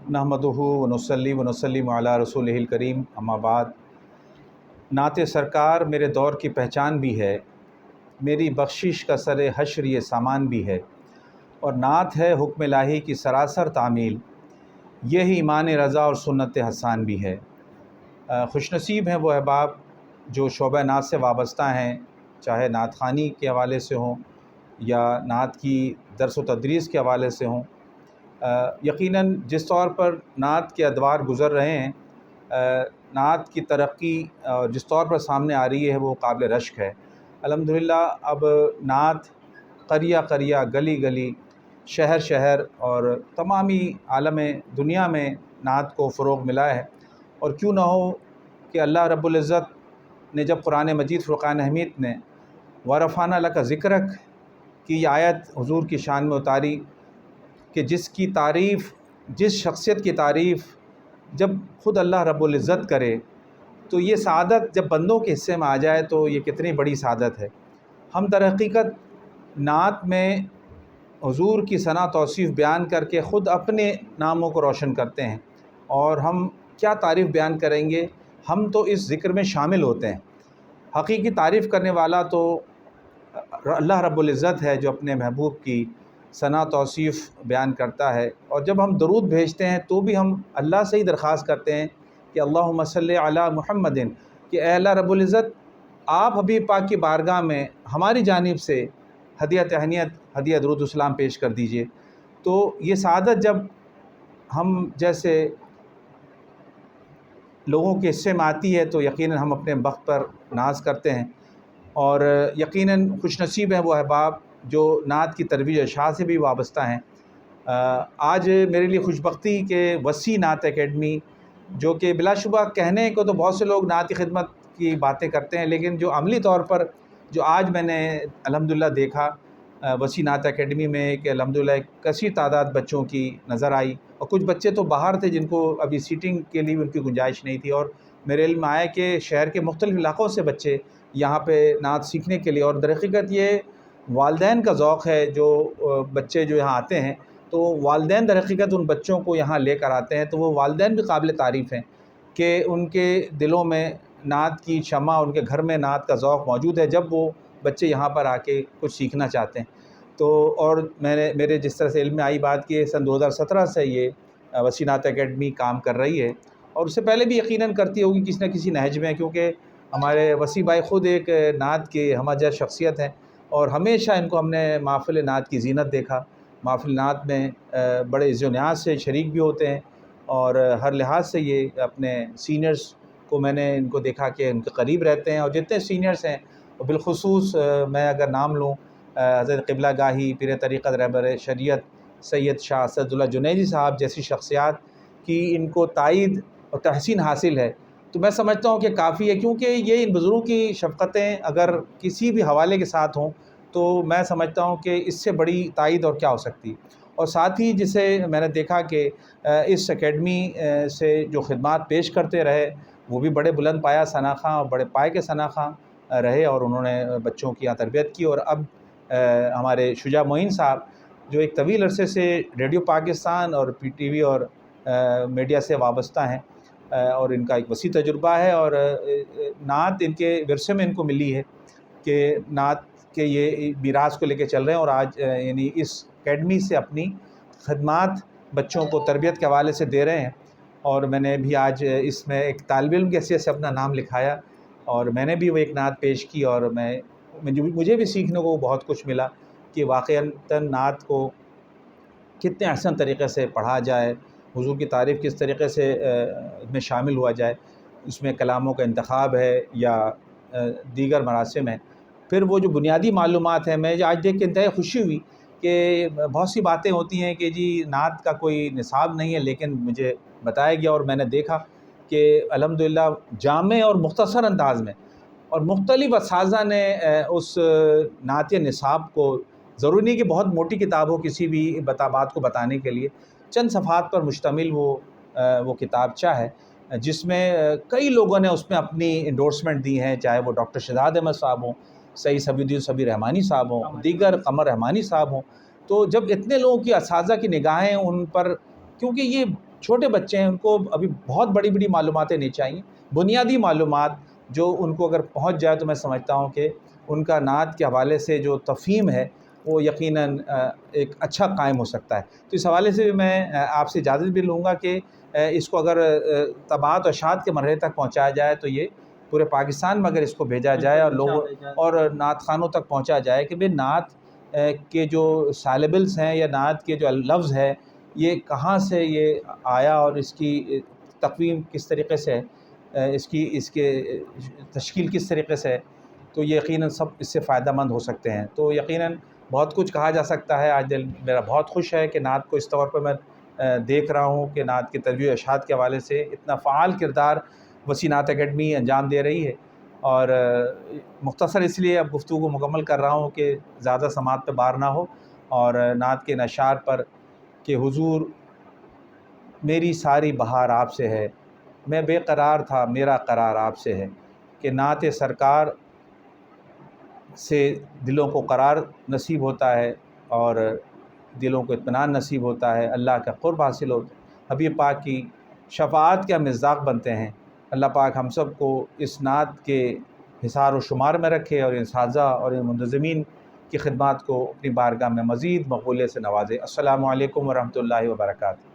नहमदुहु व नुसल्ली व नुसल्लिम अला रसूलिहिल करीम, अम्मा बाद। नात सरकार मेरे दौर की पहचान भी है, मेरी बख्शिश का सर हश्र ये सामान भी है, और नात है हुक्म इलाही की सरासर तामील, यही ईमान रज़ा और सुन्नत हसान भी है। खुशनसीब हैं वो अहबाब जो शोबा नात से वाबस्ता हैं, चाहे नात ख़ानी के हवाले से हों या नात की दर्स व तदरीस के हवाले से हों। यकीनन जिस तौर पर नात के अदवार गुज़र रहे हैं, नात की तरक्की जिस तौर पर सामने आ रही है वो काबिल रश्क है। अल्हम्दुलिल्लाह अब नात क़रिया क़रिया, गली गली, शहर शहर और तमामी आलम दुनिया में नात को फ़रोग़ मिला है। और क्यों ना हो कि अल्लाह रब्बुल इज़्ज़त ने जब कुरान मजीद फ़ुरक़ान हमीद ने वरफ़ाना लका ज़िक्रक की आयत हुज़ूर की शान में उतारी कि जिसकी तारीफ़, जिस शख्सियत की तारीफ़ जब ख़ुद अल्लाह रब्बुल इज़्ज़त करे तो ये सआदत जब बंदों के हिस्से में आ जाए तो ये कितनी बड़ी सआदत है। हम दर हकीकत नात में हुज़ूर की सना तौसीफ़ बयान करके ख़ुद अपने नामों को रोशन करते हैं, और हम क्या तारीफ़ बयान करेंगे, हम तो इस ज़िक्र में शामिल होते हैं। हकीकी तारीफ़ करने वाला तो अल्लाह रब्बुल इज़्ज़त है जो अपने महबूब की सना तौसीफ़ बयान करता है। और जब हम दरूद भेजते हैं तो भी हम अल्लाह से ही दरख्वास्त करते हैं कि अल्लाहुम्मा सल्लि अला मुहम्मदिन, कि ऐ अल्लाह रब्बुल इज़्ज़त आप हबीब पाक की बारगाह में हमारी जानिब से हदिया तहनियत, हदिया दुरूद सलाम पेश कर दीजिए। तो ये सआदत जब हम जैसे लोगों के हिस्से में आती है तो यकीनन हम अपने बख्त पर नाज करते हैं, और यकीनन खुशनसीब हैं वो अहबाब जो नात की तरवीज अशाअ से भी वाबस्ता हैं। आज मेरे लिए खुशबख्ती के वसी नात एकेडमी, जो कि बिलाशुबा कहने को तो बहुत से लोग नात की खिदमत की बातें करते हैं, लेकिन जो अमली तौर पर जो आज मैंने अल्हम्दुलिल्लाह देखा वसी नात एकेडमी में कि अल्हम्दुलिल्लाह एक कसीर तादाद बच्चों की नज़र आई, और कुछ बच्चे तो बाहर थे जिनको अभी सीटिंग के लिए उनकी गुंजाइश नहीं थी। और मेरे इल्म में आया कि शहर के मुख्तलिफ़ इलाक़ों से बच्चे यहाँ पे नात सीखने के लिए, और दर हकीकत ये वालदैन का ज़ौक़ है जो बच्चे जो यहाँ आते हैं तो वालदैन दर हकीकत उन बच्चों को यहाँ लेकर आते हैं, तो वो वालदैन भी काबिल तारीफ़ हैं कि उनके दिलों में नात की शमा, उनके घर में नात का ज़ौक़ मौजूद है जब वो बच्चे यहाँ पर आके कुछ सीखना चाहते हैं। तो और मेरे जिस तरह से इल्म में आई बात कि सन 2017 से ये वसी नात एकेडमी काम कर रही है, और उससे पहले भी यकीनन करती होगी किसी न किसी नहज में, क्योंकि हमारे वसी भाई ख़ुद एक नात के हमअज़र शख्सियत हैं, और हमेशा इनको हमने महफ़िल नात की ज़ीनत देखा। महफ़िल नात में बड़े इज़्ज़ो न्याज़ से शरीक भी होते हैं, और हर लिहाज से ये अपने सीनियर्स को मैंने इनको देखा कि उनके करीब रहते हैं। और जितने सीनियर्स हैं बिलख़ुसूस मैं अगर नाम लूँ हज़रत क़िबला गाही पीर तरीक़त रहबर शरीयत सैयद शाह असदुल्लाह जुनैदी साहब जैसी शख्सियात की इनको तायीद और तहसीन हासिल है, तो मैं समझता हूँ कि काफ़ी है, क्योंकि ये इन बुज़ुर्गों की शफ़क़तें अगर किसी भी हवाले के साथ हों तो मैं समझता हूँ कि इससे बड़ी तायीद और क्या हो सकती। और साथ ही जिसे मैंने देखा कि इस एकेडमी से जो ख़िदमात पेश करते रहे वो भी बड़े बुलंद पाया शनाख़ा और बड़े पाए के शनाख़ा रहे, और उन्होंने बच्चों की यहाँ तरबियत की। और अब हमारे शुजा मोइन साहब जो एक तवील अरसे से रेडियो पाकिस्तान और PTV और मीडिया से वाबस्ता हैं, और इनका एक वसी तजुर्बा है, और नात इनके विरसे में इनको मिली है कि नात के ये मीरास को लेके चल रहे हैं, और आज यानी इस एकेडमी से अपनी खदमात बच्चों को तरबियत के हवाले से दे रहे हैं। और मैंने भी आज इसमें एक तालिब इल्म की हैसियत से अपना नाम लिखाया, और मैंने भी वो एक नात पेश की, और मुझे भी सीखने को बहुत कुछ मिला कि वाक़ईतन नात को कितने अहसन तरीक़े से पढ़ा जाए, हुज़ूर की तारीफ़ किस तरीक़े से में शामिल हुआ जाए, उसमें कलामों का इंतख़ाब है या दीगर मरासिम हैं। फिर वो जो बुनियादी मालूमात हैं, मैं आज देख के इंतहाई खुशी हुई कि बहुत सी बातें होती हैं कि जी नात का कोई निसाब नहीं है, लेकिन मुझे बताया गया और मैंने देखा कि अल्हम्दुलिल्लाह जामे और मुख्तसर अंदाज़ में और मुख्तलिफ़ असातिज़ा ने उस नात निसाब को, ज़रूरी नहीं कि बहुत मोटी किताब हो किसी भी बात को बताने के लिए, चंद सफ़हात पर मुश्तमिल वो किताबचा है जिसमें कई लोगों ने उसमें अपनी इंडोर्समेंट दी हैं, चाहे वो डॉक्टर शहजाद अहमद साहब हों, सईद सबीउद्दीन सबी रहमानी साहब हों, दीगर कमर रहमानी साहब हों। तो जब इतने लोगों की असातिज़ा की निगाहें उन पर, क्योंकि ये چھوٹے بچے ہیں، ان کو ابھی بہت بڑی بڑی معلوماتیں نہیں چاہیے، بنیادی معلومات جو ان کو اگر پہنچ جائے تو میں سمجھتا ہوں کہ ان کا نعت کے حوالے سے جو تفہیم ہے وہ یقیناً ایک اچھا قائم ہو سکتا ہے۔ تو اس حوالے سے بھی میں آپ سے اجازت بھی لوں گا کہ اس کو اگر طباعت و اشاعت کے مرحلے تک پہنچایا جائے تو یہ پورے پاکستان میں اگر اس کو بھیجا جائے اور لوگوں اور نعت خوانوں تک پہنچا جائے کہ بھئی نعت کے جو سیلیبلز ہیں یا نعت کے جو لفظ ہے یہ کہاں سے یہ آیا اور اس کی تقویم کس طریقے سے ہے، اس کے تشکیل کس طریقے سے ہے، تو یہ یقیناً سب اس سے فائدہ مند ہو سکتے ہیں۔ تو یقیناً بہت کچھ کہا جا سکتا ہے، آج دل میرا بہت خوش ہے کہ نعت کو اس طور پر میں دیکھ رہا ہوں کہ نعت کی ترویج و اشاعت کے حوالے سے اتنا فعال کردار وسیع نعت اکیڈمی انجام دے رہی ہے۔ اور مختصر اس لیے اب گفتگو کو مکمل کر رہا ہوں کہ زیادہ سماعت پہ بار نہ ہو، اور نعت کے نشار پر کہ حضور میری ساری بہار آپ سے ہے، میں بے قرار تھا میرا قرار آپ سے ہے، کہ نعت سرکار سے دلوں کو قرار نصیب ہوتا ہے اور دلوں کو اطمینان نصیب ہوتا ہے، اللہ کا قرب حاصل ہوتا ہے، حبیب پاک کی شفاعت کے ہم مصداق بنتے ہیں۔ اللہ پاک ہم سب کو اس نعت کے حصار و شمار میں رکھے اور ان اساتذہ اور ان منتظمین کی خدمات کو اپنی بارگاہ میں مزید مقبولیت سے نوازے۔ السلام علیکم ورحمۃ اللہ وبرکاتہ۔